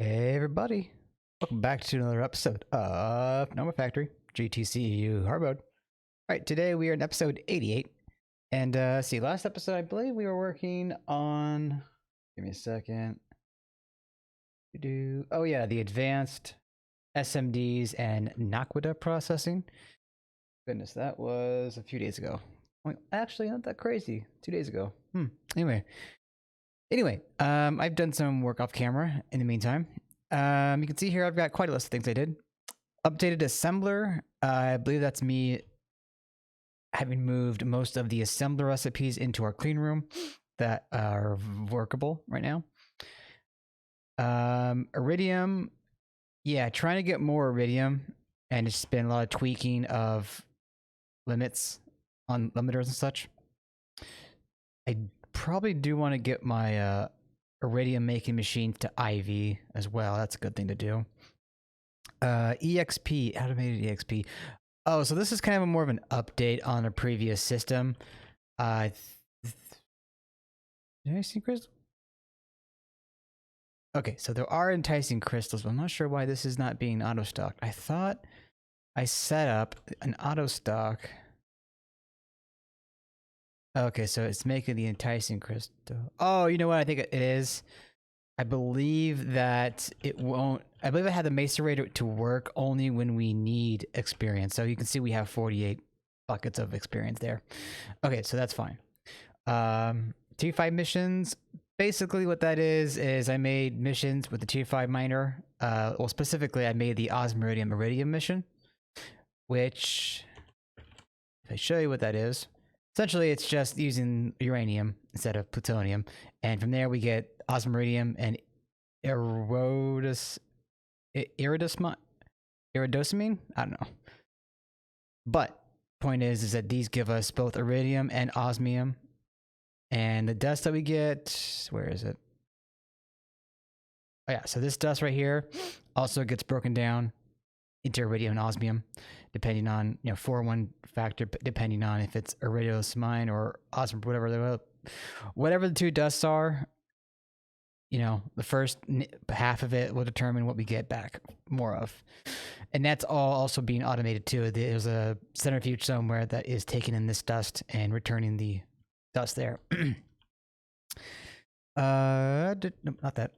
Hey everybody, welcome back to another episode of Nomi Factory, GTCEu hard mode. Alright, today we are in episode 88. And see, last episode I believe we were working on, give me a second. Oh yeah, the advanced SMDs and Naq processing. Goodness, that was a few days ago. Actually, not that crazy. 2 days ago. Anyway, I've done some work off camera in the meantime. You can see here I've got quite a list of things I did. Updated assembler. I believe that's me having moved most of the assembler recipes into our clean room that are workable right now. Iridium. Yeah, trying to get more iridium, and it's been a lot of tweaking of limits on limiters and such. I probably do want to get my iridium making machines to IV as well. That's a good thing to do. EXP, automated EXP. Oh, so this is kind of more of an update on a previous system. Did I see crystal? Okay, so there are enticing crystals, but I'm not sure why this is not being auto stocked. I thought I set up an auto stock. Okay, so it's making the enticing crystal. Oh, you know what? I think it is. I believe that it won't. I believe I had the macerator to work only when we need experience. So you can see we have 48 buckets of experience there. Okay, so that's fine. T5 missions. Basically, what that is I made missions with the T5 miner. Well, specifically, I made the Osmiridium Iridium mission, which, if I show you what that is, essentially it's just using uranium instead of plutonium, and from there we get osmiridium and iridosamine. I don't know. But point is that these give us both iridium and osmium, and the dust that we get, where is it? Oh yeah, so this dust right here also gets broken down into iridium and osmium, depending on 4-1 factor, depending on if it's iridosamine or osmium, whatever the two dusts are. The first half of it will determine what we get back more of, and that's all also being automated too. There's a centrifuge somewhere that is taking in this dust and returning the dust there. No, not that.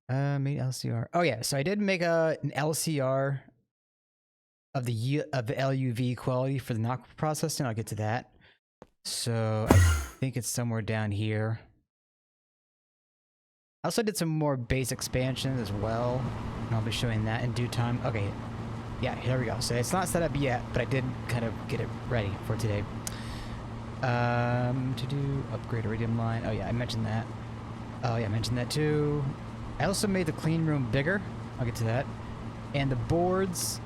Made LCR. Oh yeah, so I did make an LCR of the LUV quality for the Naq processing. I'll get to that. So I think it's somewhere down here. I also did some more base expansions as well, and I'll be showing that in due time. Okay, yeah, here we go. So it's not set up yet, but I did kind of get it ready for today. To do upgrade iridium line. Oh yeah, I mentioned that. Oh yeah, I mentioned that too. I also made the clean room bigger. I'll get to that. And the boards,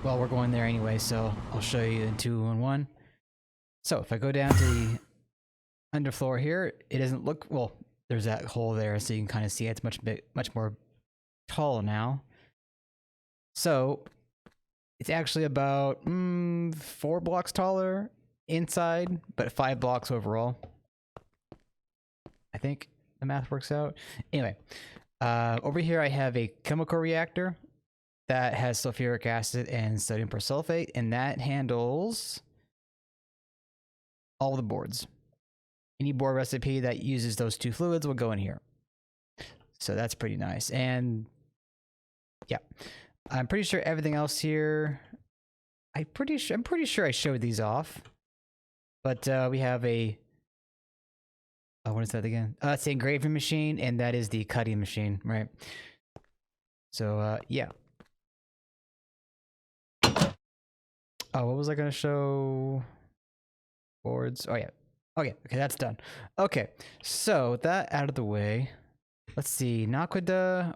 well, we're going there anyway, so I'll show you in 2 and 1. So if I go down to the underfloor here, it doesn't look, well, there's that hole there, so you can kind of see it's much more tall now. So it's actually about 4 blocks taller inside, but 5 blocks overall. I think the math works out. Anyway, over here I have a chemical reactor that has sulfuric acid and sodium persulfate, and that handles all the boards. Any board recipe that uses those two fluids will go in here. So that's pretty nice. And yeah, I'm pretty sure everything else here, I'm pretty sure I showed these off. But we have a, what is that again? It's the engraving machine, and that is the cutting machine, right? So yeah. Oh, what was I gonna show? Boards. Oh yeah. Okay, that's done. Okay, so with that out of the way, let's see. Naq,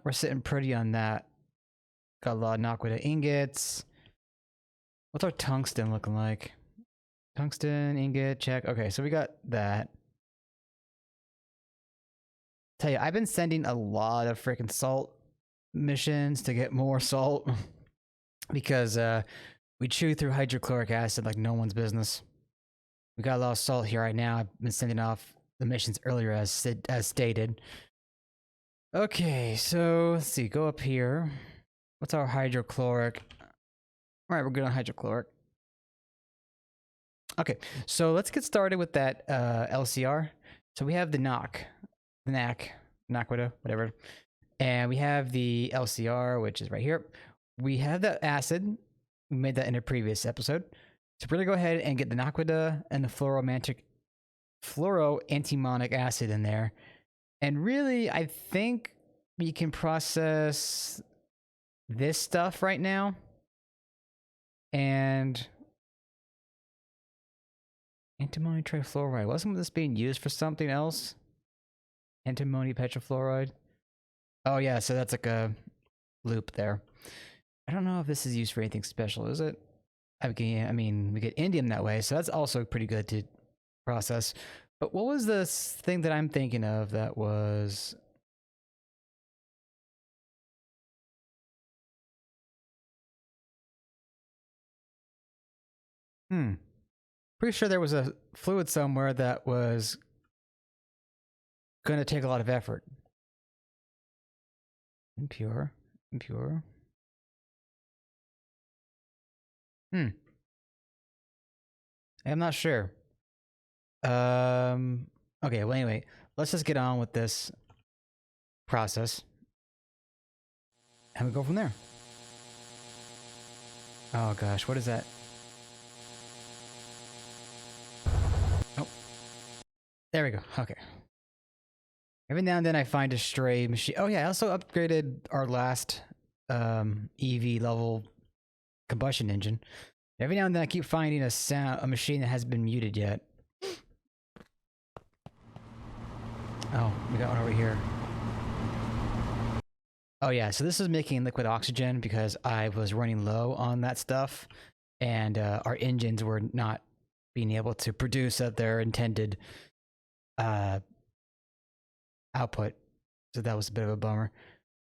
we're sitting pretty on that. Got a lot of Naq ingots. What's our tungsten looking like? Tungsten, ingot, check. Okay, so we got that. Tell you, I've been sending a lot of freaking salt missions to get more salt because we chew through hydrochloric acid like no one's business. We got a lot of salt here right now. I've been sending off the missions earlier as stated. Okay, so let's see. Go up here. What's our hydrochloric? All right, we're good on hydrochloric. Okay, so let's get started with that LCR. So we have the Naq, whatever. And we have the LCR, which is right here. We have the acid. We made that in a previous episode. So we're going to go ahead and get the Naquita and the fluoroantimonic acid in there. And really, I think we can process this stuff right now. And antimony trifluoride. Wasn't this being used for something else? Antimony petrofluoride. Oh yeah, so that's like a loop there. I don't know if this is used for anything special, is it? I mean, we get indium that way, so that's also pretty good to process. But what was this thing that I'm thinking of that was... Pretty sure there was a fluid somewhere that was going to take a lot of effort. Impure. I'm not sure. Okay, well anyway, let's just get on with this process. And we go from there. Oh gosh, what is that? Oh. There we go. Okay. Every now and then I find a stray machine. Oh yeah, I also upgraded our last EV level combustion engine. Every now and then I keep finding a machine that hasn't been muted yet. Oh, we got one over here. Oh yeah, so this is making liquid oxygen because I was running low on that stuff, and our engines were not being able to produce at their intended output. So that was a bit of a bummer.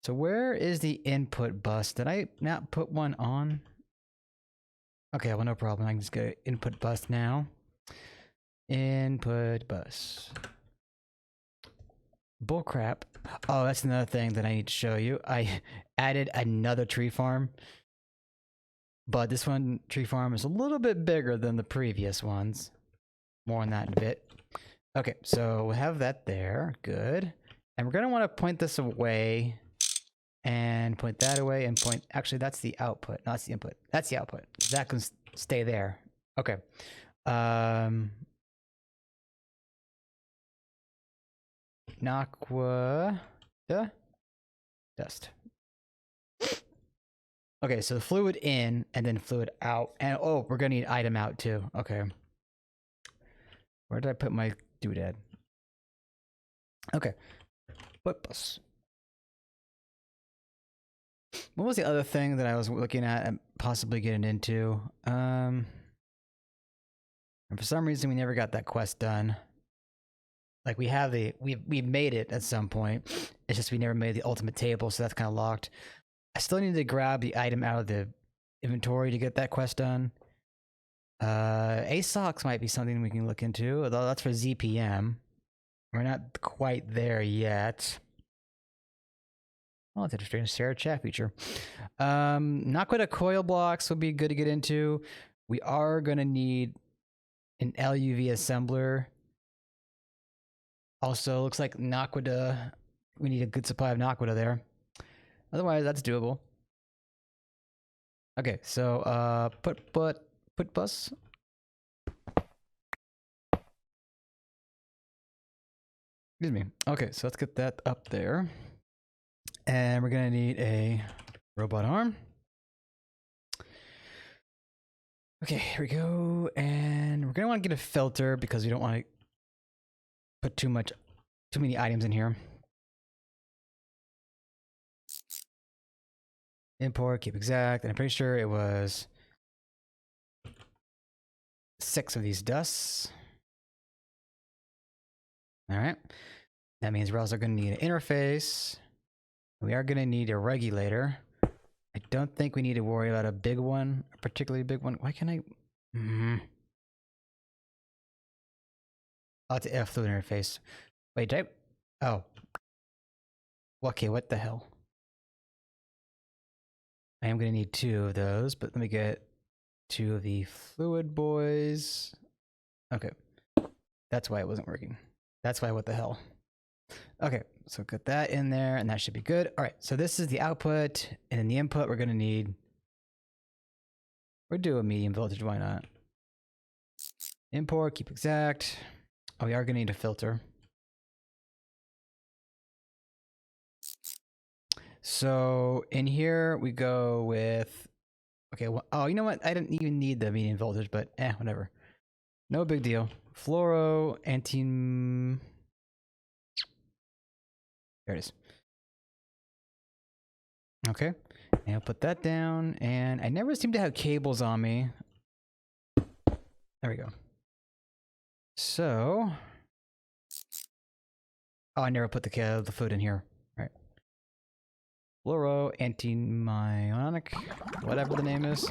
So where is the input bus? Did I not put one on? Okay, well, no problem. I can just go input bus now. Input bus. Bullcrap. Oh, that's another thing that I need to show you. I added another tree farm. But this one, tree farm, is a little bit bigger than the previous ones. More on that in a bit. Okay, so we have that there. Good. And we're going to want to point this away. And point that away and point... Actually, that's the output. No, that's the input. That's the output. That can stay there. Okay. Naq Dust. Okay, so the fluid in and then fluid out. And oh, we're going to need item out too. Okay. Where did I put my doodad? Okay. What bus? What was the other thing that I was looking at and possibly getting into? And for some reason we never got that quest done. Like we have we made it at some point. It's just we never made the ultimate table, so that's kind of locked. I still need to grab the item out of the inventory to get that quest done. ASOX might be something we can look into, although that's for ZPM. We're not quite there yet. Oh, that's interesting. Share chat feature. Naq coil blocks would be good to get into. We are going to need an LUV assembler. Also, looks like Naquita. We need a good supply of Naquita there. Otherwise, that's doable. Okay, so put bus. Excuse me. Okay, so let's get that up there. And we're gonna need a robot arm. Okay, here we go. And we're gonna want to get a filter because we don't want to put too many items in here. Import, keep exact, and I'm pretty sure it was 6 of these dusts. All right. That means we're also going to need an interface. We are going to need a regulator. I don't think we need to worry about a big one, a particularly big one. Why can't I? Oh, it's a fluid interface. Wait, oh. Okay, what the hell? I am going to need 2 of those, but let me get 2 of the fluid boys. Okay. That's why it wasn't working. That's why what the hell. Okay, so get that in there, and that should be good. All right, so this is the output, and in the input, we're going to need... We'll do a medium voltage, why not? Import, keep exact. Oh, we are going to need a filter. So in here, we go with... Okay, well, oh, you know what? I didn't even need the medium voltage, but whatever. No big deal. Fluoro, anti... There it is. Okay, and I'll put that down, and I never seem to have cables on me. There we go. So... Oh, I never put the food in here. All right. Fluoro, anti-ionic, whatever the name is.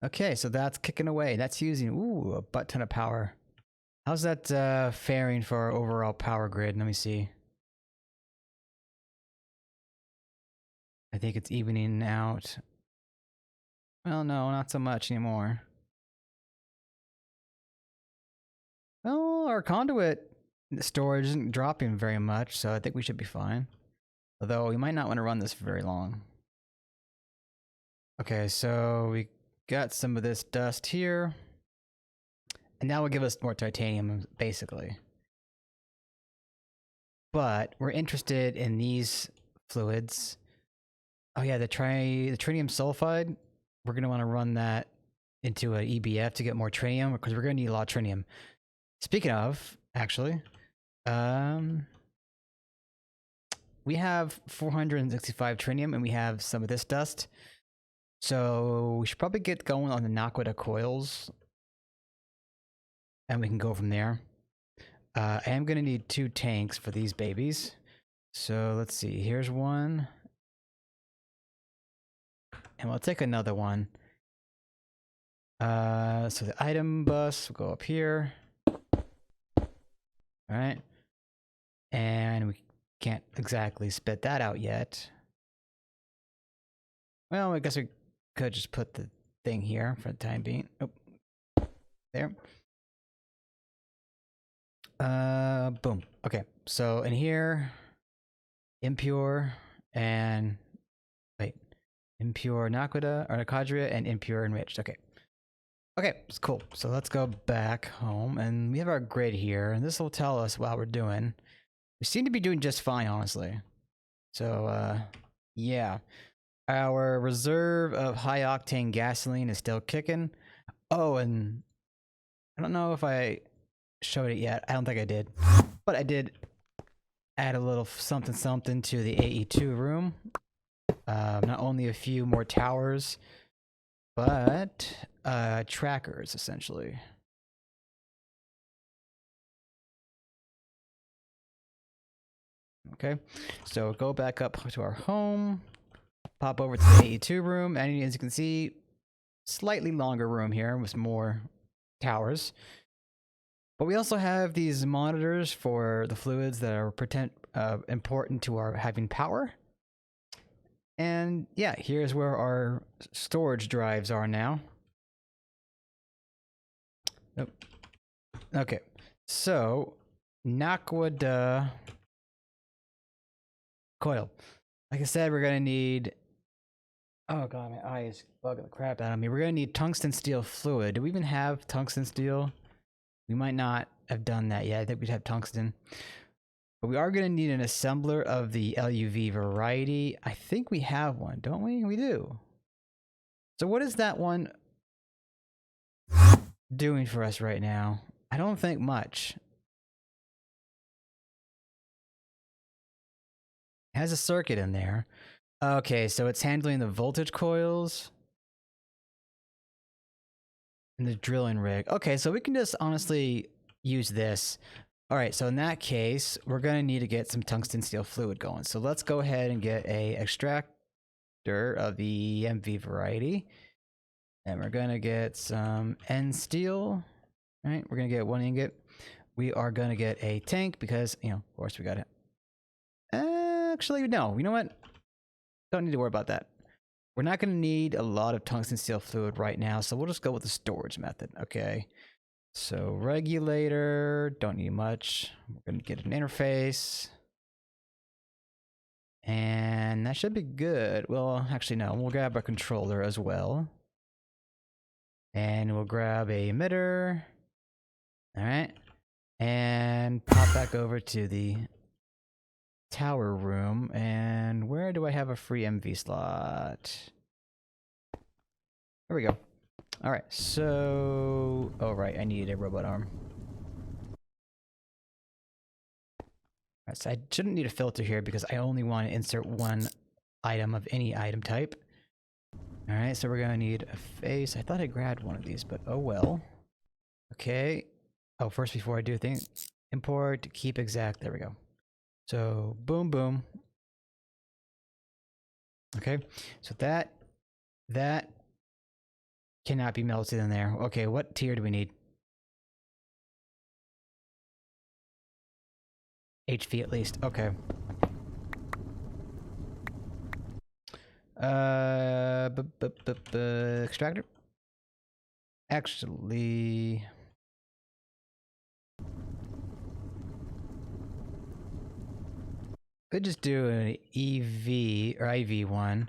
Okay, so that's kicking away. That's using, ooh, a butt ton of power. How's that faring for our overall power grid? Let me see. I think it's evening out. Well, no, not so much anymore. Well, our conduit storage isn't dropping very much, so I think we should be fine. Although we might not want to run this for very long. Okay, so we got some of this dust here. And that will give us more titanium, basically. But we're interested in these fluids. Oh yeah, the trinium sulfide. We're going to want to run that into an EBF to get more trinium, because we're going to need a lot of trinium. Speaking of, actually, we have 465 trinium, and we have some of this dust. So we should probably get going on the Naq Coils, and we can go from there. I am going to need 2 tanks for these babies. So let's see. Here's one. And we'll take another one. So the item bus will go up here. All right. And we can't exactly spit that out yet. Well, I guess we could just put the thing here for the time being. Oh, there. Boom. Okay. So in here, impure and wait, impure Naqadria and impure enriched. Okay. Okay, it's cool. So let's go back home, and we have our grid here, and this will tell us what we're doing. We seem to be doing just fine, honestly. So, yeah. Our reserve of high-octane gasoline is still kicking. Oh, and I don't know if I showed it yet. I don't think I did. But I did add a little something to the AE2 room. Not only a few more towers, but trackers, essentially. Okay, so go back up to our home, pop over to the AE2 room, and as you can see, slightly longer room here with more towers. But we also have these monitors for the fluids that are important to our having power. And yeah, here's where our storage drives are now. Nope. Okay, so Naq coil. Like I said, we're gonna need... Oh god, my eye is bugging the crap out of me. We're gonna need tungsten steel fluid. Do we even have tungsten steel? We might not have done that yet. I think we'd have tungsten. But we are gonna need an assembler of the LUV variety. I think we have one, don't we? We do. So what is that one doing for us right now? I don't think much. It has a circuit in there. Okay, so it's handling the voltage coils and the drilling rig. Okay, so we can just honestly use this. All right, so in that case, we're gonna need to get some tungsten steel fluid going. So let's go ahead and get a extractor of the MV variety. And we're gonna get some N steel, right? We're gonna get 1 ingot. We are gonna get a tank because, you know, of course we gotta actually, no. You know what? Don't need to worry about that. We're not going to need a lot of tungsten steel fluid right now, so we'll just go with the storage method, okay? So regulator, don't need much. We're going to get an interface. And that should be good. Well, actually, no. We'll grab a controller as well. And we'll grab a emitter. All right. And pop back over to the tower room. And where do I have a free MV slot? There we go. All right. So, oh, right. I need a robot arm. All right, so I shouldn't need a filter here because I only want to insert one item of any item type. All right, so we're going to need a face. I thought I grabbed one of these, but oh well. Okay. Oh, first before I do things, import, keep exact. There we go. So boom, boom. Okay, so that cannot be melted in there. Okay, what tier do we need? HV at least. Okay. Extractor. Actually, could just do an EV or IV one.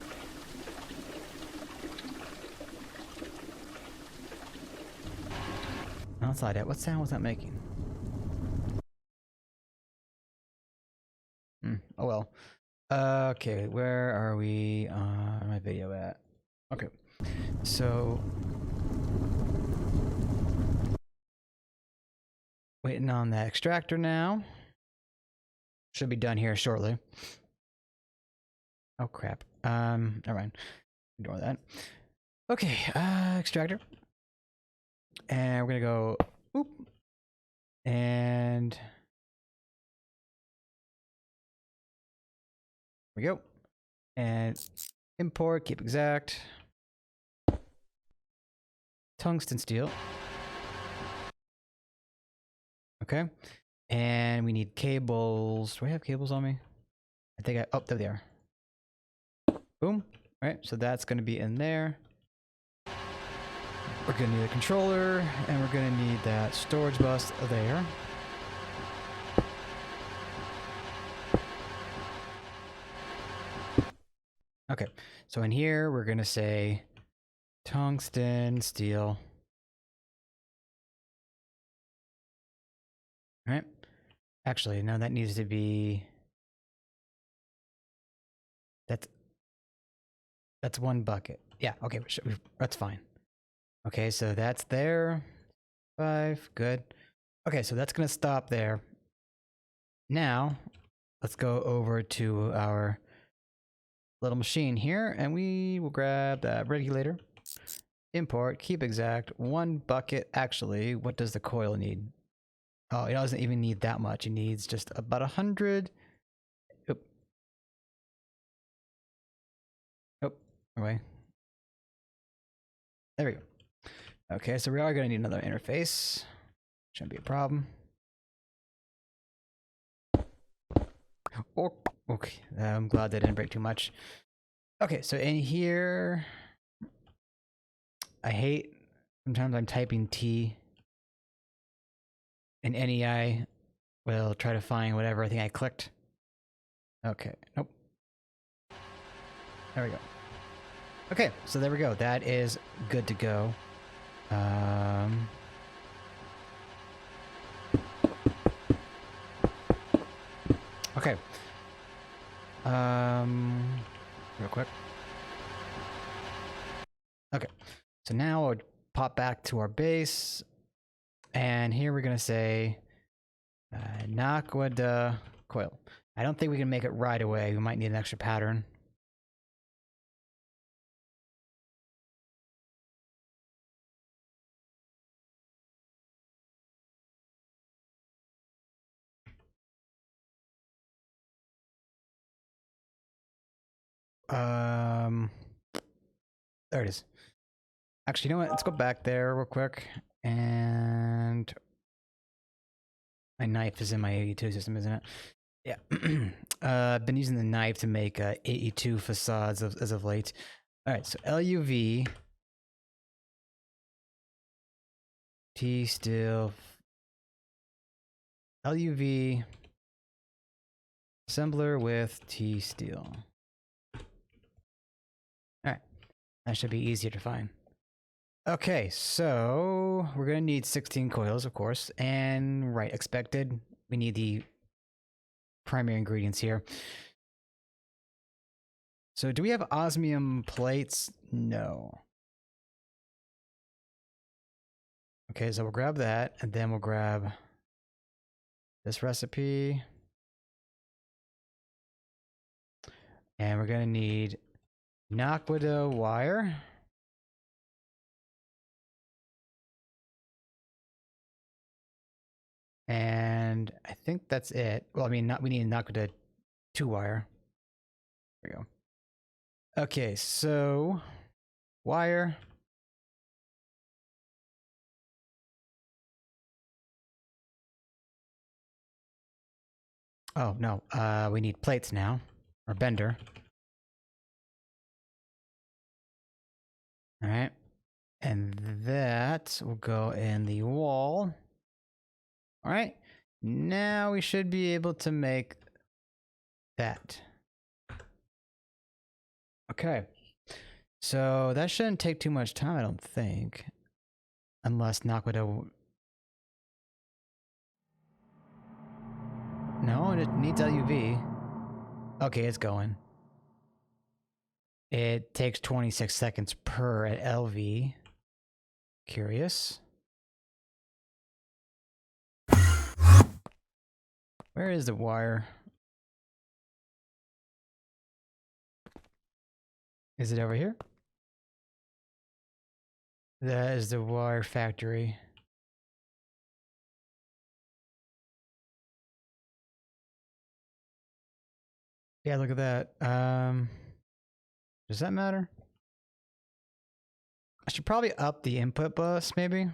Outside it. What sound was that making? Oh well. Okay, where are we on my video at? Okay, so waiting on that extractor now. Should be done here shortly. Oh crap. Never mind. Ignore that. Okay, extractor. And we're gonna go oop. And here we go. And import, keep exact. Tungsten steel. Okay. And we need cables. Do I have cables on me? I think oh, there they are. Boom. All right, so that's going to be in there. We're going to need a controller, and we're going to need that storage bus there. Okay, so in here, we're going to say tungsten steel. All right. Actually, no, that needs to be... That's one bucket. Yeah, okay, that's fine. Okay, so that's there. 5, good. Okay, so that's gonna stop there. Now, let's go over to our little machine here, and we will grab that regulator. Import, keep exact, 1 bucket. Actually, what does the coil need? Oh, it doesn't even need that much. It needs just about 100. Away. There we go. Okay, so we are going to need another interface. Shouldn't be a problem. Oh, okay, I'm glad that didn't break too much. Okay, so in here, I hate, sometimes I'm typing T and NEI will try to find whatever I think I clicked. Okay, nope. There we go. Okay, so there we go. That is good to go. Okay. Real quick. Okay, so now I'll pop back to our base, and here we're gonna say Naq Coil. I don't think we can make it right away. We might need an extra pattern. There it is. Actually, you know what? Let's go back there real quick. And my knife is in my AE2 system, isn't it? Yeah. I've been using the knife to make AE2 facades as of late. All right, so LUV, T steel, LUV, assembler with T steel. All right, that should be easier to find. Okay, so we're gonna need 16 coils, of course, and right, expected. We need the primary ingredients here. So do we have osmium plates? No. Okay, so we'll grab that, and then we'll grab this recipe. And we're gonna need Naq wire. And I think that's it. Well, I mean, we need Naq 2 wire. There we go. Okay, so wire. Oh, no. We need plates now. Or bender. Alright. And that will go in the wall. Alright. Now we should be able to make that. Okay. So that shouldn't take too much time, I don't think. Unless Naq. No, it needs LUV. Okay, it's going. It takes 26 seconds per at LV. Curious. Where is the wire? Is it over here? That is the wire factory. Yeah, look at that. Does that matter? I should probably up the input bus, maybe.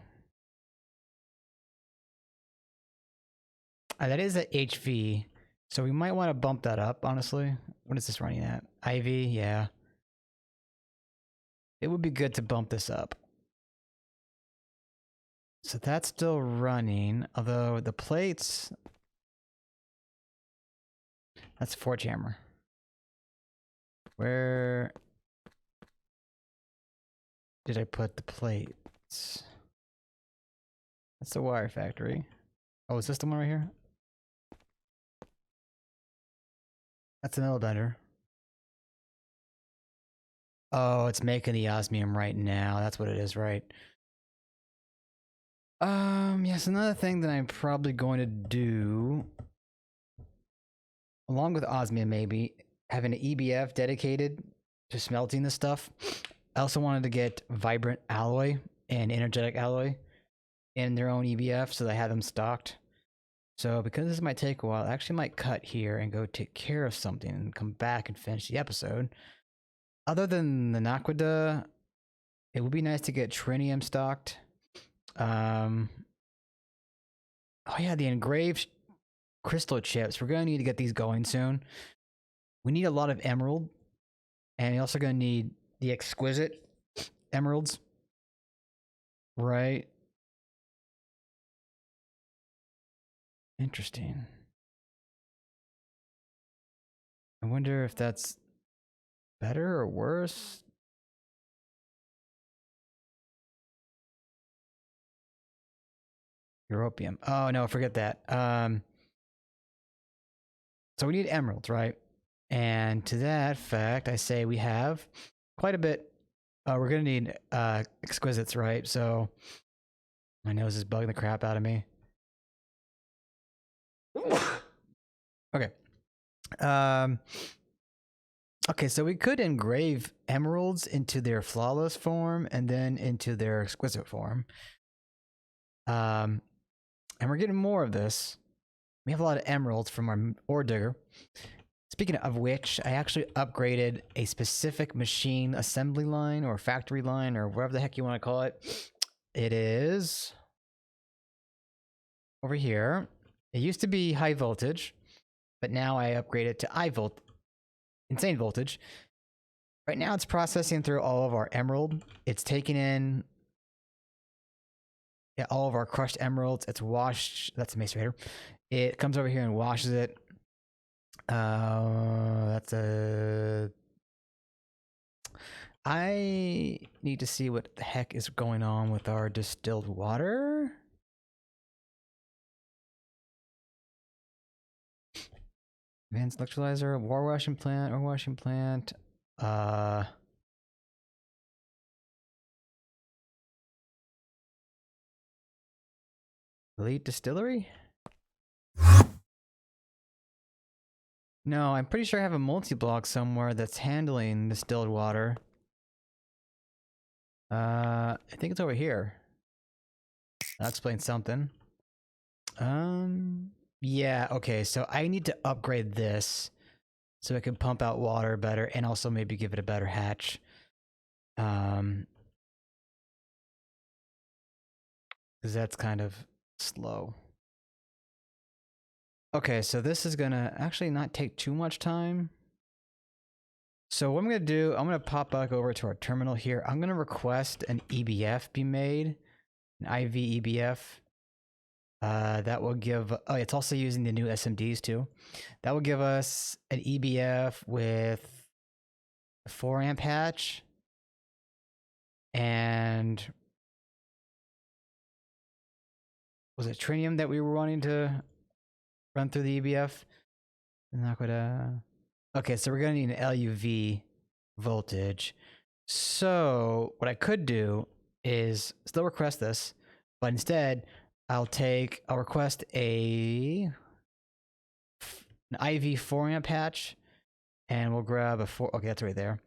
That is at HV, so we might want to bump that up, honestly. What is this running at? IV, yeah. It would be good to bump this up. So that's still running, although the plates... That's forge hammer. Where did I put the plates? That's the wire factory. Oh, is this the one right here? That's an L bender. Oh, it's making the osmium right now. That's what it is, right? Yes, another thing that I'm probably going to do, along with osmium maybe, having an EBF dedicated to smelting this stuff. I also wanted to get vibrant alloy and energetic alloy in their own EBF, so they have them stocked. So because this might take a while, I actually might cut here and go take care of something and come back and finish the episode. Other than the Naq, it would be nice to get Trinium stocked. Oh yeah, the engraved crystal chips. We're gonna need to get these going soon. We need a lot of emerald, and you're also gonna need the exquisite emeralds, right? Interesting. I wonder if that's better or worse. Europium. Oh no, forget that. So we need emeralds, right? And to that fact, I say we have quite a bit. We're gonna need exquisites, right? So my nose is bugging the crap out of me. Okay. Okay, so we could engrave emeralds into their flawless form and then into their exquisite form. And we're getting more of this. We have a lot of emeralds from our ore digger. Speaking of which, I actually upgraded a specific machine assembly line or factory line or whatever the heck you want to call it. It is over here. It used to be high voltage. but now I upgrade it to insane voltage. Right now it's processing through all of our emerald. It's taking in all of our crushed emeralds. It's washed. That's a macerator. It comes over here and washes it. That's a... I need to see what the heck is going on with our distilled water. Advanced electrolyzer, ore washing plant. Elite distillery? No, I'm pretty sure I have a multi-block somewhere that's handling distilled water. I think it's over here. That explains something. Yeah, okay, so I need to upgrade this so it can pump out water better and also maybe give it a better hatch. Because that's kind of slow. Okay, so this is gonna actually not take too much time. So what I'm gonna do, I'm gonna pop back over to our terminal here. I'm gonna request an EBF be made, an IV EBF. That will give, oh, it's also using the new SMDs too. That will give us an EBF with a 4 amp hatch and was it Trinium that we were wanting to run through the EBF? Okay, so we're gonna need an LUV voltage. So what I could do is still request this, but instead I'll request an IV 4 amp patch, and we'll grab a 4. Okay, that's right there,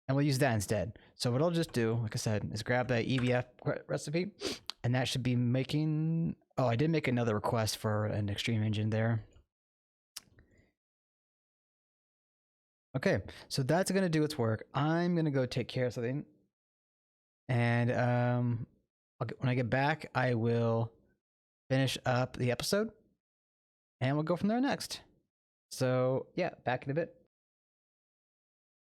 and we'll use that instead. So what I'll just do, like I said, is grab that EBF recipe, and that should be making. Oh, I did make another request for an extreme engine there. Okay, so that's gonna do its work. I'm gonna go take care of something, and when I get back, I will finish up the episode, and we'll go from there next. So yeah, back in a bit.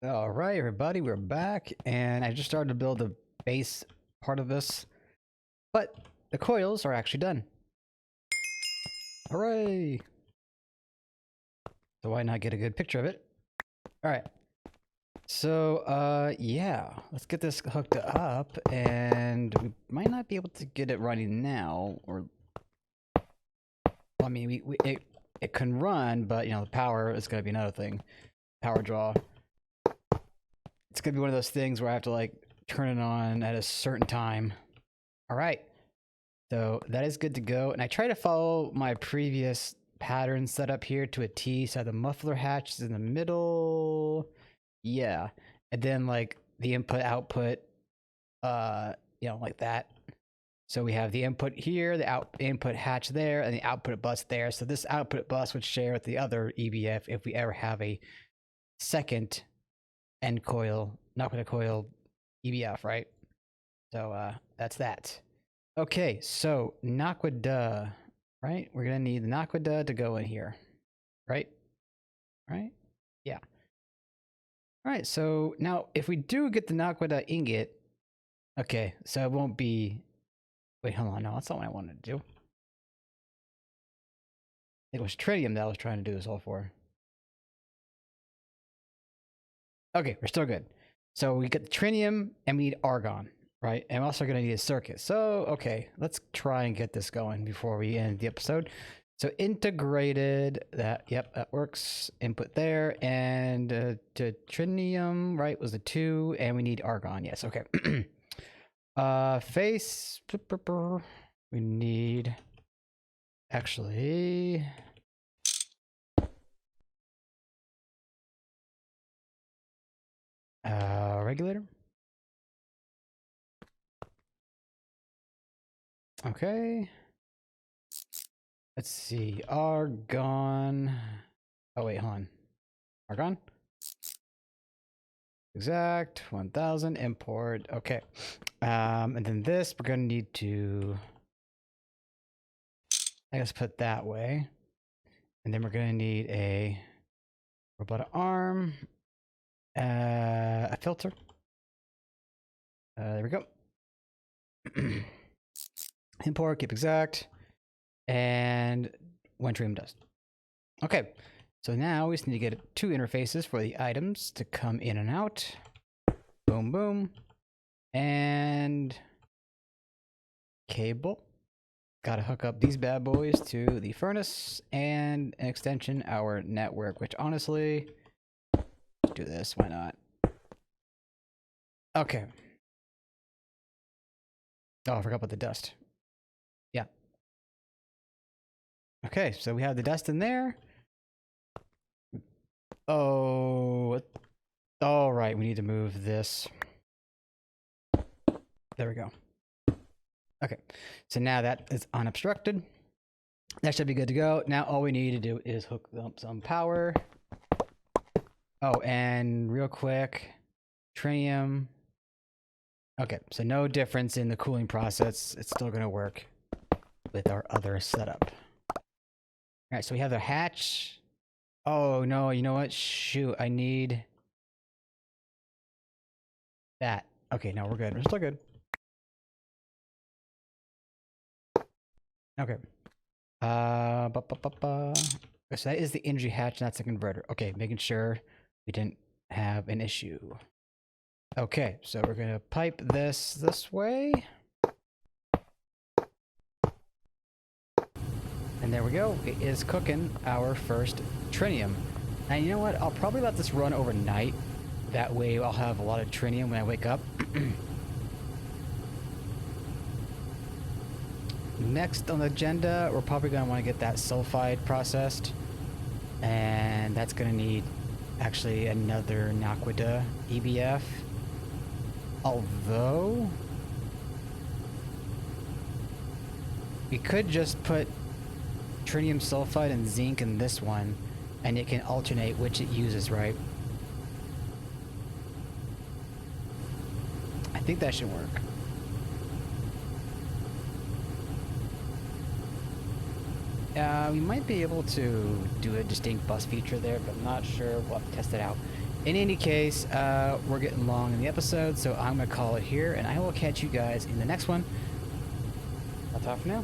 All right, everybody, we're back, and I just started to build the base part of this, but the coils are actually done. Hooray! So why not get a good picture of it? All right. So, yeah, let's get this hooked up, and we might not be able to get it running now, or, I mean, it can run, but, you know, the power is going to be another thing. Power draw. It's going to be one of those things where I have to, like, turn it on at a certain time. All right. So that is good to go, and I try to follow my previous pattern setup here to a T, so the muffler hatch is in the middle. Yeah, and then like the input output, you know, like that. So we have the input here, the input hatch there, and the output bus there. So this output bus would share with the other EBF if we ever have a second end coil, not with a coil EBF, right? So that's that. Okay, so Naq Dust, right? We're gonna need the Naq Dust to go in here, right? Right? Yeah. All right, so now if we do get the Naq Dust ingot, okay, so it won't be, wait, hold on, no, that's not what I wanted to do. It was Trinium that I was trying to do this all for. Okay, we're still good. So we get the Trinium and we need argon, right? And we're also gonna need a circuit. So, okay, let's try and get this going before we end the episode. So integrated, yep, that works. Input there, and to Trinium, right, was the 2, and we need argon, yes, okay. Face, we need, actually, regulator. Okay. Let's see, argon. Oh wait, hold on. Argon? Exact, 1000, import, okay. And then this, we're gonna need to, I guess, put that way. And then we're gonna need a robotic arm, a filter. There we go. Import, keep exact, and one Trinium dust. Okay, so now we just need to get 2 interfaces for the items to come in and out. Boom, boom. And cable. Gotta hook up these bad boys to the furnace and an extension, our network, which honestly, let's do this, why not? Okay. Oh, I forgot about the dust. Yeah. Okay, so we have the dust in there. Oh, all right, we need to move this. There we go. Okay, so now that is unobstructed. That should be good to go. Now all we need to do is hook up some power. Oh, and real quick, Trinium. Okay, so no difference in the cooling process. It's still going to work with our other setup. All right, so we have the hatch. Oh, no, you know what? Shoot, I need that. Okay, no, we're good. We're still good. Okay. So that is the energy hatch, and that's the converter. Okay, making sure we didn't have an issue. Okay, so we're gonna pipe this way. And there we go. It is cooking our first Trinium. And you know what? I'll probably let this run overnight. That way I'll have a lot of Trinium when I wake up. Next on the agenda, we're probably going to want to get that sulfide processed. And that's going to need actually another Naq EBF. Although we could just put Trinium sulfide and zinc in this one, and it can alternate which it uses, right? I think that should work. We might be able to do a distinct bus feature there, but I'm not sure. We'll have to test it out. In any case, we're getting long in the episode, so I'm going to call it here, and I will catch you guys in the next one. That's all for now.